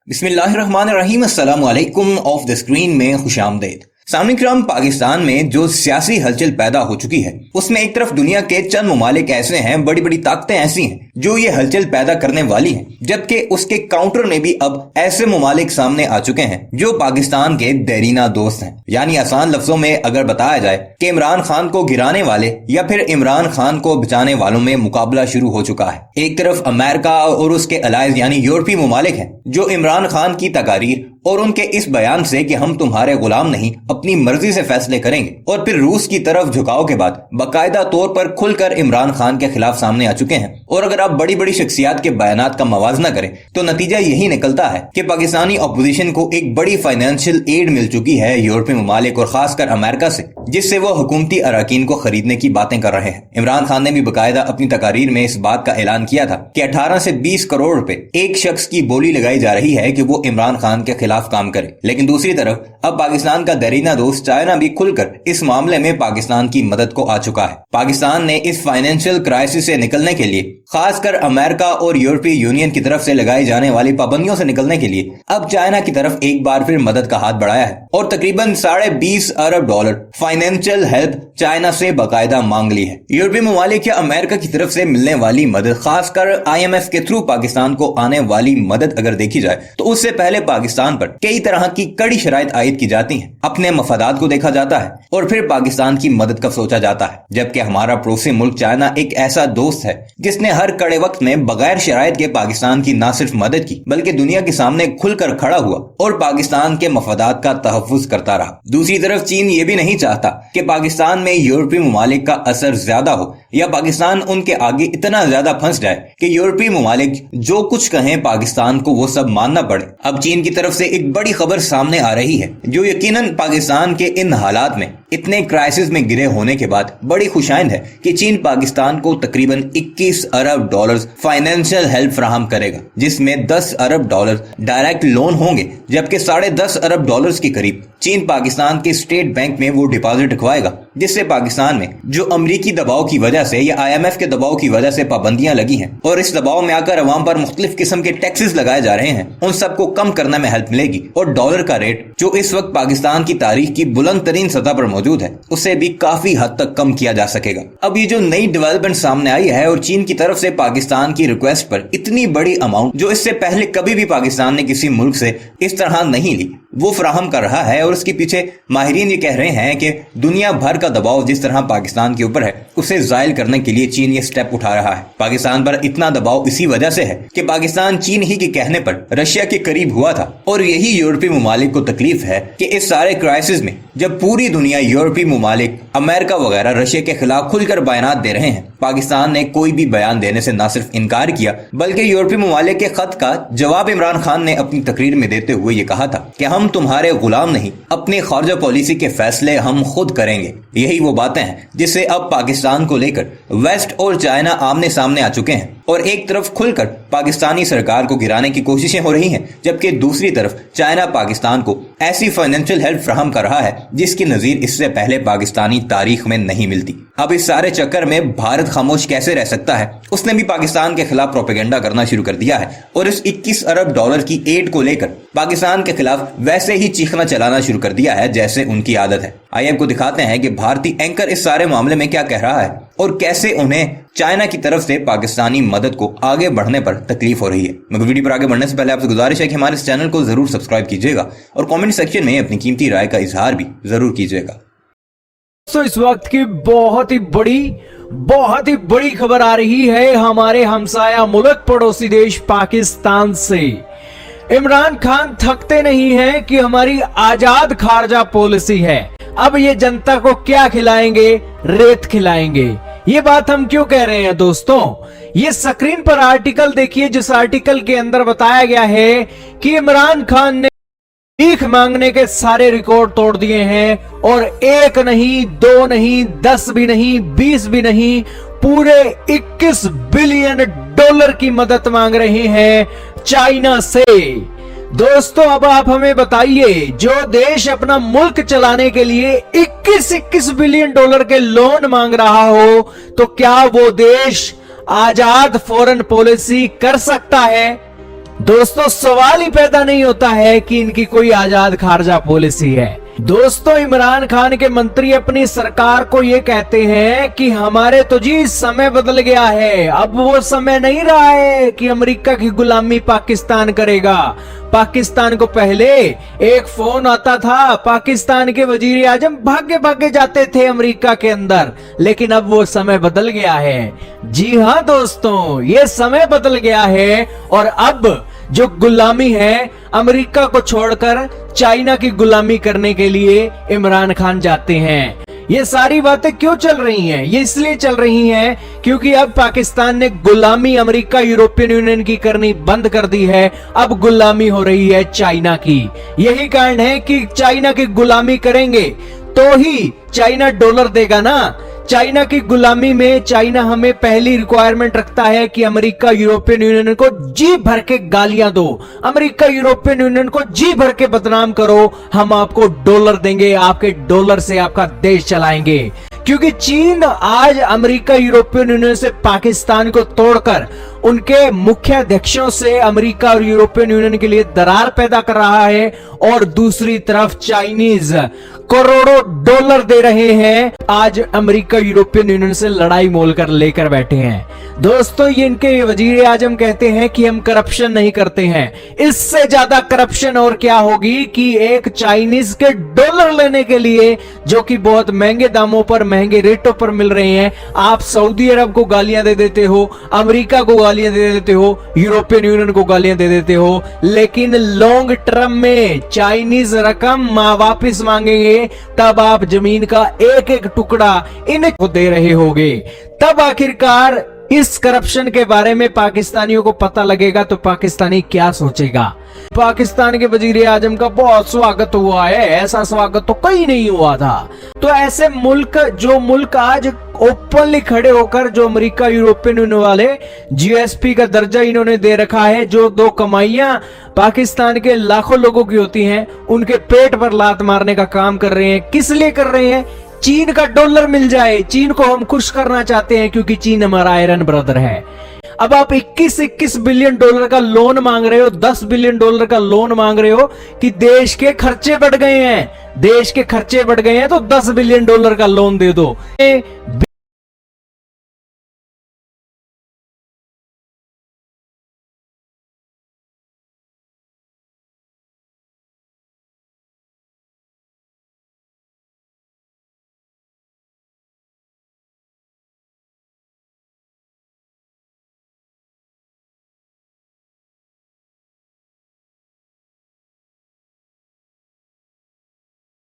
बिस्मिल्लाहिर्रहमानिर्रहीम, अस्सलाम वालेकुम। ऑफ द स्क्रीन में खुशामदीद। सामने पाकिस्तान में जो सियासी हलचल पैदा हो चुकी है उसमें एक तरफ दुनिया के चंद ममालिक ऐसे हैं, बड़ी बड़ी ताकतें ऐसी हैं जो ये हलचल पैदा करने वाली हैं, जबकि उसके काउंटर में भी अब ऐसे ममालिक सामने आ चुके हैं जो पाकिस्तान के देरीना दोस्त हैं। यानी आसान लफ्जों में अगर बताया जाए कि इमरान खान को गिराने वाले या फिर इमरान खान को बचाने वालों में मुकाबला शुरू हो चुका है। एक तरफ अमेरिका और उसके अलाइज यानी यूरोपीय ममालिक हैं जो इमरान खान की तकारीर और उनके इस बयान से कि हम तुम्हारे गुलाम नहीं, अपनी मर्जी से फैसले करेंगे, और फिर रूस की तरफ झुकाव के बाद बाकायदा तौर पर खुलकर इमरान खान के खिलाफ सामने आ चुके हैं। और अगर आप बड़ी बड़ी शख्सियात के बयानात का मवाजना करें तो नतीजा यही निकलता है कि पाकिस्तानी अपोजिशन को एक बड़ी फाइनेंशियल एड मिल चुकी है यूरोपीय ममालिक और खासकर अमेरिका से, जिससे वो हुकूमती अराकीन को खरीदने की बातें कर रहे हैं। इमरान खान ने भी बाकायदा अपनी तकारीर में इस बात का ऐलान किया था कि 18 से 20 करोड़ रुपए एक शख्स की बोली लगाई जा रही है कि वो इमरान खान के खिलाफ काम करे। लेकिन दूसरी तरफ अब पाकिस्तान का देरीना दोस्त चाइना भी खुलकर इस मामले में पाकिस्तान की मदद को आ चुका है। पाकिस्तान ने इस फाइनेंशियल क्राइसिस से निकलने के लिए, खासकर अमेरिका और यूरोपीय यूनियन की तरफ से लगाई जाने वाली पाबंदियों से निकलने के लिए, अब चाइना की तरफ एक बार फिर मदद का हाथ बढ़ाया है और तकरीबन $20.5 अरब फाइनेंशियल हेल्प चाइना से बाकायदा मांग ली है। यूरोपीय ममालिक या अमेरिका की तरफ से मिलने वाली मदद, खासकर IMF के थ्रू पाकिस्तान को आने वाली मदद अगर देखी जाए तो उससे पहले पाकिस्तान पर कई तरह की कड़ी शराइत आयद की जाती हैं, अपने मफादात को देखा जाता है और फिर पाकिस्तान की मदद का सोचा जाता है। जबकि हमारा पड़ोसी मुल्क चाइना एक ऐसा दोस्त है जिसने हर कड़े वक्त में बगैर शराइत के पाकिस्तान की न सिर्फ मदद की बल्कि दुनिया के सामने खुलकर खड़ा हुआ और पाकिस्तान के मफादात का तहफ्फुज करता रहा। दूसरी तरफ चीन ये भी नहीं चाहता कि पाकिस्तान में यूरोपीय ममालिक का असर ज्यादा हो या पाकिस्तान उनके आगे इतना ज्यादा फंस जाए कि यूरोपीय ममालिक जो कुछ कहें पाकिस्तान को वो सब मानना पड़े। अब चीन की तरफ से एक बड़ी खबर सामने आ रही है जो यकीनन पाकिस्तान के इन हालात में, इतने क्राइसिस में गिरे होने के बाद बड़ी खुशाइंद है कि चीन पाकिस्तान को तकरीबन $21 अरब फाइनेंशियल हेल्प फराहम करेगा, जिसमें $10 अरब डायरेक्ट लोन होंगे, जबकि $10.5 अरब के करीब चीन पाकिस्तान के स्टेट बैंक में वो डिपॉजिट रखवाएगा, जिससे पाकिस्तान में जो अमरीकी दबाव की वजह से या IMF के दबाव की वजह से पाबंदियां लगी हैं और इस दबाव में आकर अवाम पर मुख्तलिफ किस्म के टैक्सेस लगाए जा रहे हैं, उन सबको कम करने में हेल्प मिलेगी और डॉलर का रेट जो इस वक्त पाकिस्तान की तारीख की बुलंद तरीन सतह पर मौजूद है उसे भी काफी हद तक कम किया जा सकेगा। अब ये जो नई डेवलपमेंट सामने आई है और चीन की तरफ से पाकिस्तान की रिक्वेस्ट पर इतनी बड़ी अमाउंट जो इससे पहले कभी भी पाकिस्तान ने किसी मुल्क से इस तरह नहीं ली, वो फराहम कर रहा है और उसके पीछे माहिरीन ये कह रहे हैं कि दुनिया भर का दबाव जिस तरह पाकिस्तान के ऊपर है उसे जायल करने के लिए चीन ये स्टेप उठा रहा है। पाकिस्तान पर इतना दबाव इसी वजह से है कि पाकिस्तान चीन ही के कहने पर रशिया के करीब हुआ था और यही यूरोपीय ममालिक को तकलीफ है कि इस सारे क्राइसिस में जब पूरी दुनिया, यूरोपीय ममालिक, अमेरिका वगैरह रशिया के खिलाफ खुलकर बयानात दे रहे हैं, पाकिस्तान ने कोई भी बयान देने से न सिर्फ इनकार किया बल्कि यूरोपीय ममालिक के खत का जवाब इमरान खान ने अपनी तकरीर में देते हुए ये कहा था कि हम तुम्हारे गुलाम नहीं, अपनी खारजा पॉलिसी के फैसले हम खुद करेंगे। यही वो बातें हैं जिससे अब पाकिस्तान को लेकर वेस्ट और चाइना आमने सामने आ चुके हैं और एक तरफ खुलकर पाकिस्तानी सरकार को गिराने की कोशिशें हो रही हैं, जबकि दूसरी तरफ चाइना पाकिस्तान को ऐसी फाइनेंशियल हेल्प फराहम कर रहा है जिसकी नजीर इससे पहले पाकिस्तानी तारीख में नहीं मिलती। अब इस सारे चक्कर में भारत खामोश कैसे रह सकता है? उसने भी पाकिस्तान के खिलाफ प्रोपेगेंडा करना शुरू कर दिया है और इस $21 अरब की एड को लेकर पाकिस्तान के खिलाफ वैसे ही चीखना चलाना शुरू कर दिया है जैसे उनकी आदत है। आइए आपको दिखाते हैं कि भारतीय एंकर इस सारे मामले में क्या कह रहा है और कैसे उन्हें चाइना की तरफ से पाकिस्तानी मदद को आगे बढ़ने पर तकलीफ हो रही है। मगर वीडियो पर आगे बढ़ने से पहले आपसे गुजारिश है कि हमारे इस चैनल को जरूर सब्सक्राइब कीजिएगा और कमेंट सेक्शन में अपनी कीमती राय का इजहार भी जरूर कीजिएगा। तो इस वक्त की बहुत ही बड़ी खबर आ रही है हमारे हमसाया मुल्क, पड़ोसी देश पाकिस्तान से। इमरान खान थकते नहीं हैं कि हमारी आजाद खारजा पॉलिसी है, अब ये जनता को क्या खिलाएंगे? रेत खिलाएंगे। ये बात हम क्यों कह रहे हैं दोस्तों? ये स्क्रीन पर आर्टिकल देखिए, जिस आर्टिकल के अंदर बताया गया है कि इमरान खान ने भीख मांगने के सारे रिकॉर्ड तोड़ दिए हैं और 1 नहीं, 2 नहीं, 10 भी नहीं, 20 भी नहीं, पूरे $21 बिलियन की मदद मांग रहे हैं चाइना से। दोस्तों अब आप हमें बताइए, जो देश अपना मुल्क चलाने के लिए 21 बिलियन डॉलर के लोन मांग रहा हो, तो क्या वो देश आजाद फॉरेन पॉलिसी कर सकता है? दोस्तों सवाल ही पैदा नहीं होता है कि इनकी कोई आजाद खारजा पॉलिसी है। दोस्तों इमरान खान के मंत्री अपनी सरकार को ये कहते हैं कि हमारे तो जी समय बदल गया है, अब वो समय नहीं रहा है कि अमेरिका की गुलामी पाकिस्तान करेगा। पाकिस्तान को पहले एक फोन आता था, पाकिस्तान के वजीर आजम भागे भागे जाते थे अमेरिका के अंदर, लेकिन अब वो समय बदल गया है। जी हाँ दोस्तों, ये समय बदल गया है और अब जो गुलामी है अमेरिका को छोड़कर चाइना की गुलामी करने के लिए इमरान खान जाते हैं। ये सारी बातें क्यों चल रही हैं? ये इसलिए चल रही हैं क्योंकि अब पाकिस्तान ने गुलामी अमेरिका यूरोपियन यूनियन की करनी बंद कर दी है, अब गुलामी हो रही है चाइना की। यही कारण है कि चाइना की गुलामी करेंगे तो ही चाइना डॉलर देगा ना। चाइना की गुलामी में चाइना हमें पहली रिक्वायरमेंट रखता है कि अमेरिका यूरोपियन यूनियन को जी भर के गालियां दो, अमेरिका यूरोपियन यूनियन को जी भर के बदनाम करो, हम आपको डॉलर देंगे, आपके डॉलर से आपका देश चलाएंगे। क्योंकि चीन आज अमेरिका यूरोपियन यूनियन से पाकिस्तान को तोड़कर उनके मुख्य अध्यक्षों से अमेरिका और यूरोपियन यूनियन के लिए दरार पैदा कर रहा है और दूसरी तरफ चाइनीज करोड़ों डॉलर दे रहे हैं, आज अमेरिका यूरोपियन यूनियन से लड़ाई मोल कर लेकर बैठे हैं। दोस्तों ये इनके वजीर आजम कहते हैं कि हम करप्शन नहीं करते हैं। इससे ज्यादा करप्शन और क्या होगी कि एक चाइनीज के डॉलर लेने के लिए, जो कि बहुत महंगे दामों पर महंगे रेटों पर मिल रहे हैं, आप सऊदी अरब को गालियां दे देते हो, अमेरिका को गालियां दे देते हो, यूरोपियन यूनियन को गालियां दे देते हो, लेकिन लॉन्ग टर्म में चाइनीज रकम वापिस मांगेंगे तब आप जमीन का एक एक टुकड़ा इनको दे रहे होगे। तब आखिरकार इस करप्शन के बारे में पाकिस्तानियों को पता लगेगा तो पाकिस्तानी क्या सोचेगा। पाकिस्तान के वजीर आजम का बहुत स्वागत हुआ है, ऐसा स्वागत तो कहीं नहीं हुआ था। तो ऐसे मुल्क, जो मुल्क आज ओपनली खड़े होकर, जो अमेरिका यूरोपियन यूनियन वाले जीएसपी का दर्जा इन्होंने दे रखा है, जो दो कमाइयां पाकिस्तान के लाखों लोगों की होती हैं, उनके पेट पर लात मारने का काम कर रहे हैं। किस लिए कर रहे हैं? चीन का डॉलर मिल जाए, चीन को हम खुश करना चाहते हैं क्योंकि चीन हमारा आयरन ब्रदर है। अब आप 21 बिलियन डॉलर का लोन मांग रहे हो, 10 बिलियन डॉलर का लोन मांग रहे हो कि देश के खर्चे बढ़ गए हैं। देश के खर्चे बढ़ गए हैं तो 10 बिलियन डॉलर का लोन दे दो।